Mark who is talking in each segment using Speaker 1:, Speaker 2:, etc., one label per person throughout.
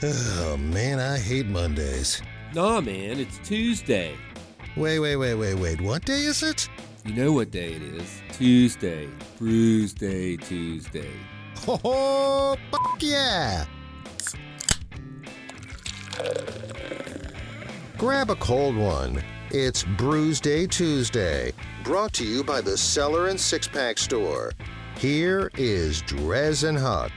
Speaker 1: Oh, man, I hate Mondays.
Speaker 2: Nah, man, it's Tuesday.
Speaker 1: Wait. What day is it?
Speaker 2: You know what day it is. Tuesday. Brewsday Tuesday.
Speaker 1: Oh, fuck yeah! Grab a cold one. It's Brewsday Tuesday, brought to you by the Cellar and Six Pack Store. Here is Drez and Huck.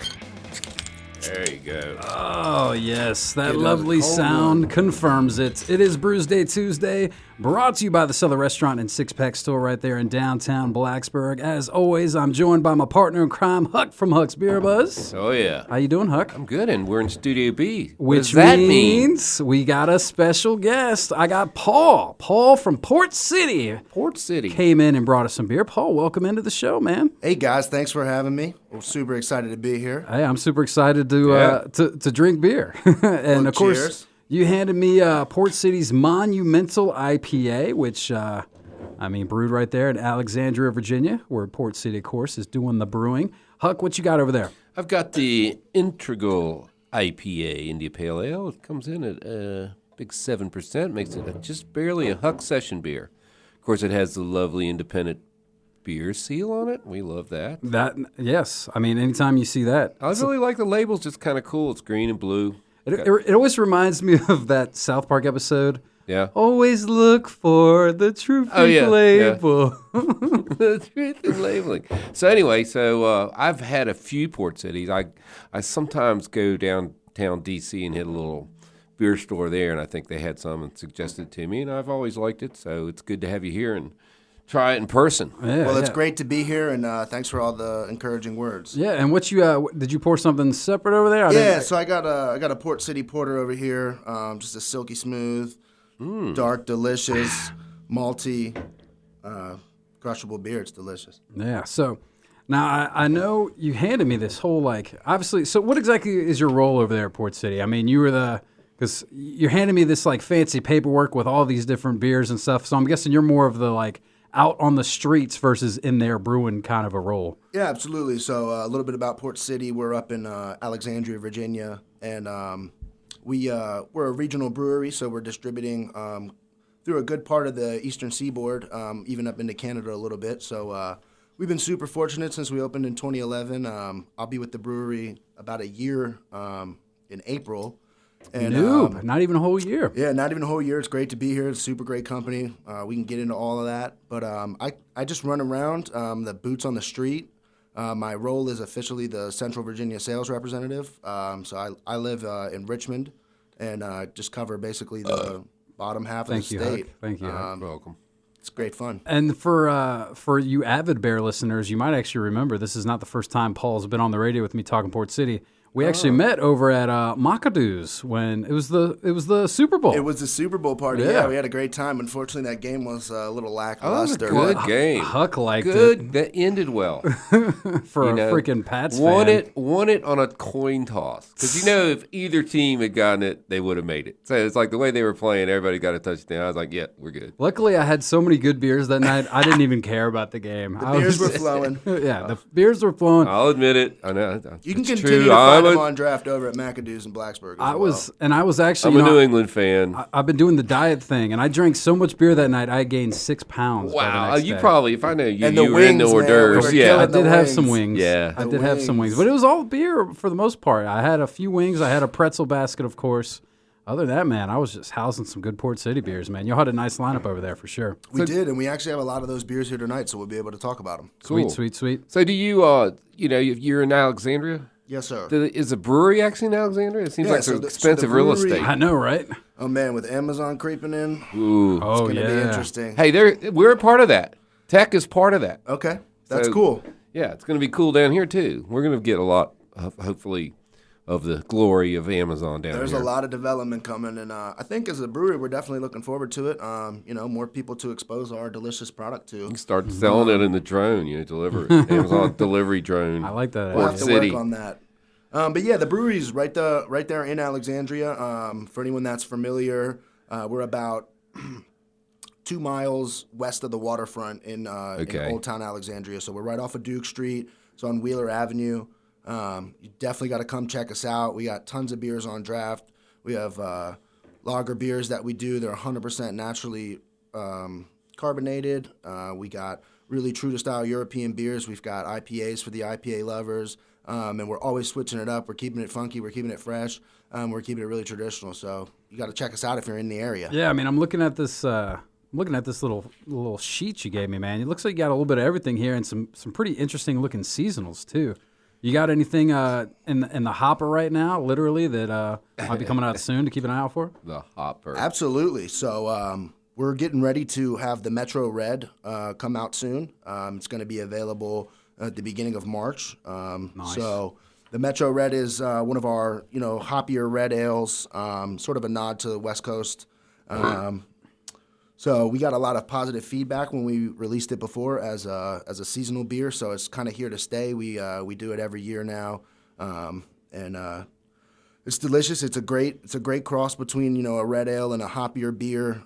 Speaker 2: There you go.
Speaker 3: Oh, yes. That
Speaker 2: Get
Speaker 3: lovely
Speaker 2: another cold
Speaker 3: sound
Speaker 2: one.
Speaker 3: confirms it. It is Brewsday Tuesday, brought to you by the Cellar Restaurant and Six Pack Store right there in downtown Blacksburg. As always, I'm joined by my partner in crime, Huck from Huck's Beer Buzz.
Speaker 2: Oh, yeah.
Speaker 3: How you doing, Huck?
Speaker 2: I'm good, and we're in Studio B. What
Speaker 3: Which
Speaker 2: does that mean?
Speaker 3: means we got a special guest. I got Paul. Paul from Port City
Speaker 2: Port City.
Speaker 3: came in and brought us some beer. Paul, welcome into the show, man.
Speaker 4: Hey guys, thanks for having me. We're super excited to be here.
Speaker 3: Hey, I'm super excited to drink beer. And
Speaker 4: Well,
Speaker 3: of course,
Speaker 4: cheers.
Speaker 3: you handed me Port City's Monumental IPA, which brewed right there in Alexandria, Virginia, where Port City, of course, is doing the brewing. Huck, what you got over there?
Speaker 2: I've got the Integral IPA India Pale Ale. It comes in at a big 7%, makes it just barely a Huck session beer. Of course, it has the lovely independent beer seal on it. We love that.
Speaker 3: Yes. I mean, anytime you see that.
Speaker 2: I really like the labels. Just kind of cool. It's green and blue.
Speaker 3: It always reminds me of that South Park episode.
Speaker 2: Yeah.
Speaker 3: Always look for the truth
Speaker 2: Yeah.
Speaker 3: label.
Speaker 2: The truth in labeling. So anyway, I've had a few Port Cities. I sometimes go downtown D.C. and hit a little beer store there, and I think they had some and suggested it to me, and I've always liked it. So it's good to have you here and try it in person.
Speaker 3: Yeah,
Speaker 4: Well, it's great to be here, and thanks for all the encouraging words.
Speaker 3: Yeah, and what you did you pour something separate over there?
Speaker 4: So I got a Port City Porter over here, just a silky smooth, dark, delicious, malty, crushable beer. It's delicious.
Speaker 3: Yeah. So now I know you handed me this whole obviously. So what exactly is your role over there at Port City? I mean, you were because you're handing me this fancy paperwork with all these different beers and stuff. So I'm guessing you're more of the out on the streets versus in there brewing kind of a role.
Speaker 4: Yeah, absolutely. So a little bit about Port City. We're up in Alexandria, Virginia, and we're a regional brewery, so we're distributing through a good part of the eastern seaboard, even up into Canada a little bit. So we've been super fortunate since we opened in 2011. I'll be with the brewery about a year in April. And,
Speaker 3: not even a whole year.
Speaker 4: Yeah, not even a whole year. It's great to be here. It's a super great company. We can get into all of that. But I just run around, the boots on the street. My role is officially the Central Virginia sales representative. So I live in Richmond and just cover basically the bottom half of the state.
Speaker 3: Huck. Thank you, Huck.
Speaker 2: Welcome.
Speaker 4: It's great fun.
Speaker 3: And for you avid bear listeners, you might actually remember this is not the first time Paul's been on the radio with me talking Port City. We actually met over at McAdoo's when it was the Super Bowl.
Speaker 4: It was the Super Bowl party. Yeah, we had a great time. Unfortunately, that game was a little lackluster.
Speaker 2: That was a good game.
Speaker 3: Huck liked
Speaker 2: Good. That ended well.
Speaker 3: for a freaking Pats
Speaker 2: won
Speaker 3: fan.
Speaker 2: Won it on a coin toss. Because if either team had gotten it, they would have made it. So it's like the way they were playing, everybody got a touchdown. I was like, yeah, we're good.
Speaker 3: Luckily, I had so many good beers that night, I didn't even care about the game.
Speaker 4: The beers were flowing.
Speaker 3: Yeah, the beers were flowing.
Speaker 2: I'll admit it. I know.
Speaker 4: You can
Speaker 2: it's
Speaker 4: continue
Speaker 2: true.
Speaker 4: to find them on draft over at McAdoo's in Blacksburg.
Speaker 3: I was actually.
Speaker 2: I'm a New England fan.
Speaker 3: I've been doing the diet thing, and I drank so much beer that night, I gained 6 pounds. by the
Speaker 2: Wow,
Speaker 3: next
Speaker 2: you
Speaker 3: day.
Speaker 2: probably, if I know you,
Speaker 4: And the
Speaker 2: you were in the
Speaker 4: wings,
Speaker 2: hors
Speaker 4: man,
Speaker 2: d'oeuvres.
Speaker 4: we were
Speaker 2: Yeah,
Speaker 3: I
Speaker 4: killing
Speaker 3: did
Speaker 4: the
Speaker 3: have
Speaker 4: wings.
Speaker 3: some wings.
Speaker 2: Yeah.
Speaker 3: I
Speaker 4: The
Speaker 3: did have some wings,
Speaker 4: wings.
Speaker 3: but it was all beer for the most part. I had a few wings. I had a pretzel basket, of course. Other than that, man, I was just housing some good Port City beers, man. Y'all had a nice lineup over there for sure.
Speaker 4: We did, and we actually have a lot of those beers here tonight, so we'll be able to talk about them.
Speaker 2: Cool.
Speaker 3: Sweet.
Speaker 2: So do you, you're in Alexandria?
Speaker 4: Yes, sir.
Speaker 2: Is a brewery actually in Alexandria? It seems
Speaker 4: Yeah,
Speaker 2: like
Speaker 4: so
Speaker 2: some
Speaker 4: the
Speaker 2: expensive real
Speaker 4: brewery-
Speaker 2: estate.
Speaker 3: I know, right?
Speaker 4: Oh, man, with Amazon creeping in,
Speaker 2: Ooh.
Speaker 4: it's
Speaker 3: Oh,
Speaker 4: going to be
Speaker 3: yeah.
Speaker 4: interesting.
Speaker 2: Hey, we're a part of that. Tech is part of that.
Speaker 4: Okay, that's
Speaker 2: So,
Speaker 4: cool.
Speaker 2: Yeah, it's going to be cool down here too. We're going to get a lot, hopefully, of the glory of Amazon down
Speaker 4: There's
Speaker 2: here.
Speaker 4: a lot of development coming, and I think as a brewery, we're definitely looking forward to it. More people to expose our delicious product to.
Speaker 2: You can start selling it in the drone. Deliver it. Amazon delivery drone.
Speaker 3: I like that.
Speaker 4: We'll
Speaker 2: Port
Speaker 4: have to
Speaker 2: City.
Speaker 4: work on that. But yeah, the brewery's right there in Alexandria. For anyone that's familiar, we're about 2 miles west of the waterfront in Old Town Alexandria. So we're right off of Duke Street. It's on Wheeler Avenue. You definitely got to come check us out. We got tons of beers on draft. We have lager beers that we do. They're 100% naturally carbonated. We got really true to style European beers. We've got IPAs for the IPA lovers. And we're always switching it up. We're keeping it funky. We're keeping it fresh. We're keeping it really traditional. So you got to check us out if you're in the area.
Speaker 3: Yeah, I mean, I'm looking at this. Looking at this little sheet you gave me, man. It looks like you got a little bit of everything here, and some pretty interesting looking seasonals too. You got anything in the hopper right now, literally, that might be coming out soon to keep an eye out for?
Speaker 2: The hopper.
Speaker 4: Absolutely. So we're getting ready to have the Metro Red come out soon. It's going to be available at the beginning of March.
Speaker 3: Nice.
Speaker 4: So the Metro Red is one of our hoppier red ales, sort of a nod to the West Coast. So we got a lot of positive feedback when we released it before as a seasonal beer. So it's kind of here to stay. We do it every year now, and it's delicious. It's a great cross between a red ale and a hoppier beer.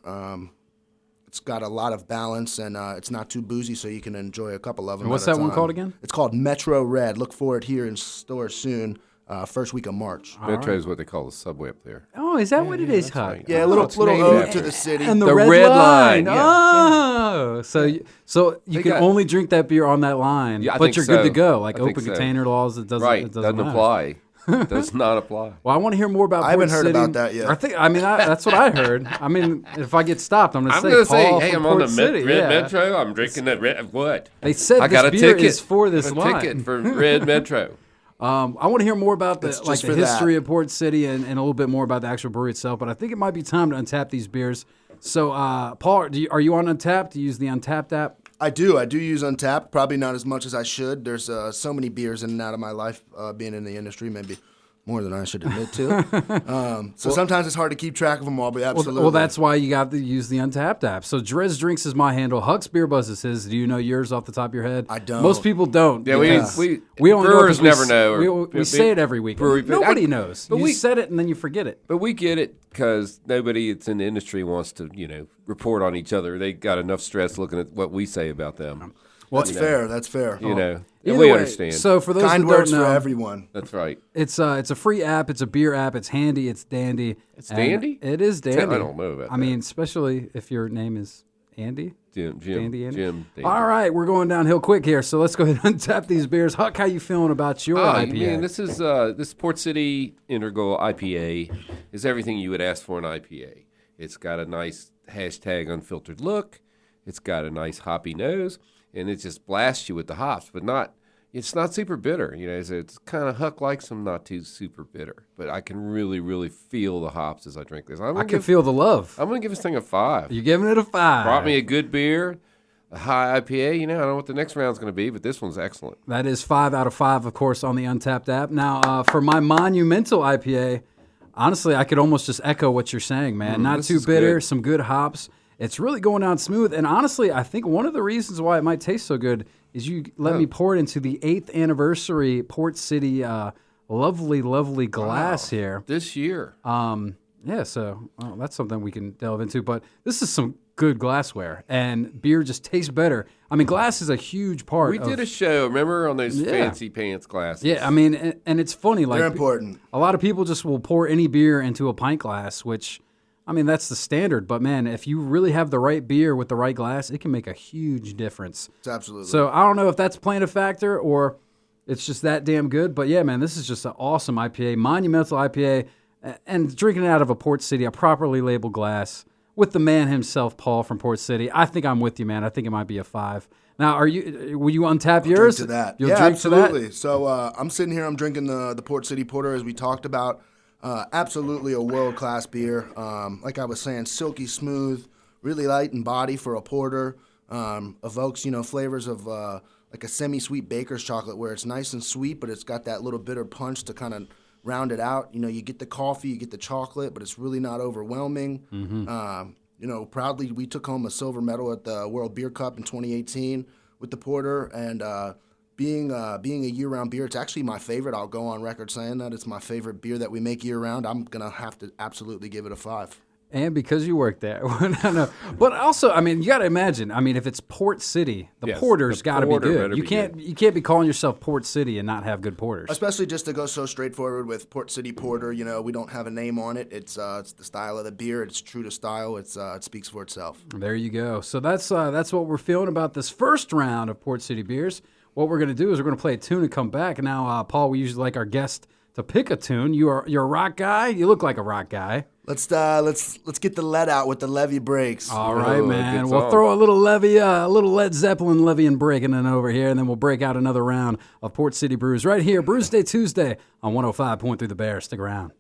Speaker 4: It's got a lot of balance, and it's not too boozy, so you can enjoy a couple of them.
Speaker 3: And what's that one called again?
Speaker 4: It's called Metro Red. Look for it here in stores soon. First week of March.
Speaker 2: Metro is what they call the subway up there.
Speaker 3: Oh, is that what it is, Huck?
Speaker 2: right.
Speaker 4: Yeah, a little
Speaker 2: named
Speaker 4: ode
Speaker 2: after
Speaker 4: to the city.
Speaker 3: And the
Speaker 2: The
Speaker 3: red,
Speaker 2: red
Speaker 3: line.
Speaker 2: line, yeah.
Speaker 3: Oh, so you
Speaker 2: They
Speaker 3: can
Speaker 2: got-
Speaker 3: only drink that beer on that line,
Speaker 2: Yeah, I
Speaker 3: but
Speaker 2: think
Speaker 3: you're good to
Speaker 2: so.
Speaker 3: go. Like
Speaker 2: I think
Speaker 3: open
Speaker 2: so.
Speaker 3: container laws, it doesn't.
Speaker 2: Right.
Speaker 3: It doesn't matter.
Speaker 2: apply. Does not apply.
Speaker 3: Well, I want to hear more about.
Speaker 4: I haven't
Speaker 3: Port
Speaker 4: heard
Speaker 3: City.
Speaker 4: about that yet.
Speaker 3: That's what I heard. I mean, if I get stopped, I'm going
Speaker 2: I'm
Speaker 3: to
Speaker 2: going
Speaker 3: say,
Speaker 2: to say,
Speaker 3: Paul
Speaker 2: hey,
Speaker 3: from
Speaker 2: I'm on
Speaker 3: Port
Speaker 2: the
Speaker 3: City.
Speaker 2: Red
Speaker 3: yeah.
Speaker 2: Metro. I'm drinking that red. What?
Speaker 3: They said
Speaker 2: I got
Speaker 3: this
Speaker 2: a
Speaker 3: beer
Speaker 2: ticket
Speaker 3: is for this
Speaker 2: a
Speaker 3: line.
Speaker 2: ticket for Red Metro.
Speaker 3: I want to hear more about
Speaker 4: It's
Speaker 3: the
Speaker 4: just
Speaker 3: the
Speaker 4: for
Speaker 3: history
Speaker 4: that.
Speaker 3: of Port City and a little bit more about the actual brewery itself. But I think it might be time to untap these beers. So, Paul, are you on Untapped? Do you use the Untapped app?
Speaker 4: I do use Untapped. Probably not as much as I should. There's so many beers in and out of my life being in the industry, maybe more than I should admit to. So sometimes it's hard to keep track of them all, but absolutely.
Speaker 3: Well, that's why you got to use the Untapped app. So Drez Drinks is my handle. Huck's Beer Buzz is his. Do you know yours off the top of your head?
Speaker 4: I don't.
Speaker 3: Most people don't.
Speaker 2: Yeah,
Speaker 3: because
Speaker 2: we
Speaker 3: only know
Speaker 2: brewers
Speaker 3: 'cause we
Speaker 2: never know.
Speaker 3: We say it every week.
Speaker 2: Brewery-
Speaker 3: Nobody knows.
Speaker 2: but
Speaker 3: You
Speaker 2: we-
Speaker 3: said it and then you forget it.
Speaker 2: But we get it because nobody that's in the industry wants to, report on each other. They got enough stress looking at what we say about them.
Speaker 4: That's fair. That's fair.
Speaker 2: And
Speaker 3: Either
Speaker 2: we
Speaker 3: way,
Speaker 2: understand.
Speaker 3: So for those
Speaker 4: Kind
Speaker 3: that
Speaker 4: words
Speaker 3: don't
Speaker 4: for
Speaker 3: know,
Speaker 4: everyone.
Speaker 2: That's right.
Speaker 3: it's a free app. It's a beer app. It's handy. It's dandy.
Speaker 2: It's
Speaker 3: And
Speaker 2: dandy?
Speaker 3: It is dandy.
Speaker 2: I don't know about
Speaker 3: I mean, especially if your name is Andy.
Speaker 2: Jim,
Speaker 3: Dandy Andy.
Speaker 2: Dandy.
Speaker 3: All right, we're going downhill quick here, so let's go ahead and tap these beers. Huck, how you feeling about your IPA?
Speaker 2: Man, this Port City Integral IPA is everything you would ask for an IPA. It's got a nice hashtag unfiltered look. It's got a nice hoppy nose, and it just blasts you with the hops, but it's not super bitter. It's kind of Huck likes them not too super bitter, but I can really, really feel the hops as I drink this.
Speaker 3: I can feel the love.
Speaker 2: I'm going to give this thing a 5.
Speaker 3: You're giving it a 5.
Speaker 2: Brought me a good beer, a high IPA. I don't know what the next round's going to be, but this one's excellent.
Speaker 3: That is 5 out of 5, of course, on the Untapped app. Now, for my monumental IPA, honestly, I could almost just echo what you're saying, man. Not
Speaker 2: this
Speaker 3: too
Speaker 2: is
Speaker 3: bitter,
Speaker 2: good.
Speaker 3: some good hops. It's really going down smooth. And honestly, I think one of the reasons why it might taste so good is you let me pour it into the 8th anniversary Port City lovely, lovely glass here.
Speaker 2: This year.
Speaker 3: Yeah, so that's something we can delve into. But this is some good glassware, and beer just tastes better. I mean, glass is a huge part.
Speaker 2: We did a show, remember, on those
Speaker 3: Yeah.
Speaker 2: fancy pants glasses?
Speaker 3: Yeah, I mean, and it's funny. Like
Speaker 4: They're important.
Speaker 3: A lot of people just will pour any beer into a pint glass, which, I mean, that's the standard. But man, if you really have the right beer with the right glass, it can make a huge difference.
Speaker 4: It's absolutely.
Speaker 3: So I don't know if that's playing a factor or it's just that damn good. But yeah, man, this is just an awesome IPA, monumental IPA, and drinking it out of a Port City, a properly labeled glass with the man himself, Paul from Port City. I think I'm with you, man. I think it might be a 5. Now, will you untap yours?
Speaker 4: Drink to that.
Speaker 3: You'll
Speaker 4: yeah,
Speaker 3: drink
Speaker 4: absolutely.
Speaker 3: to that?
Speaker 4: So I'm sitting here. I'm drinking the Port City Porter, as we talked about. Absolutely a world-class beer. Like I was saying, silky smooth, really light in body for a porter. Evokes, flavors of like a semi-sweet baker's chocolate where it's nice and sweet, but it's got that little bitter punch to kind of round it out. You get the coffee, you get the chocolate, but it's really not overwhelming. Proudly we took home a silver medal at the World Beer Cup in 2018 with the porter, and being a year-round beer, it's actually my favorite. I'll go on record saying that it's my favorite beer that we make year-round. I'm gonna have to absolutely give it a 5.
Speaker 3: And because you work there. No. But also, I mean, you got to imagine. I mean, if it's Port City, the
Speaker 2: Yes,
Speaker 3: porter's
Speaker 2: the
Speaker 3: got to be
Speaker 2: porter
Speaker 3: good.
Speaker 2: better
Speaker 3: You
Speaker 2: be
Speaker 3: can't
Speaker 2: good.
Speaker 3: you can't be calling yourself Port City and not have good porters.
Speaker 4: Especially just to go so straightforward with Port City Porter. You know, we don't have a name on it. It's the style of the beer. It's true to style. It speaks for itself.
Speaker 3: There you go. So that's what we're feeling about this first round of Port City beers. What we're going to do is we're going to play a tune and come back. Now, Paul, we usually like our guest to pick a tune. You're a rock guy. You look like a rock guy.
Speaker 4: Let's get the lead out with the levee breaks.
Speaker 3: All right,
Speaker 2: Oh,
Speaker 3: man.
Speaker 2: good
Speaker 3: We'll
Speaker 2: song.
Speaker 3: throw a little levy, a little Led Zeppelin levy and breaking in over here, and then we'll break out another round of Port City Brews right here, Brewsday Tuesday on 105.3 The Bear. Stick around.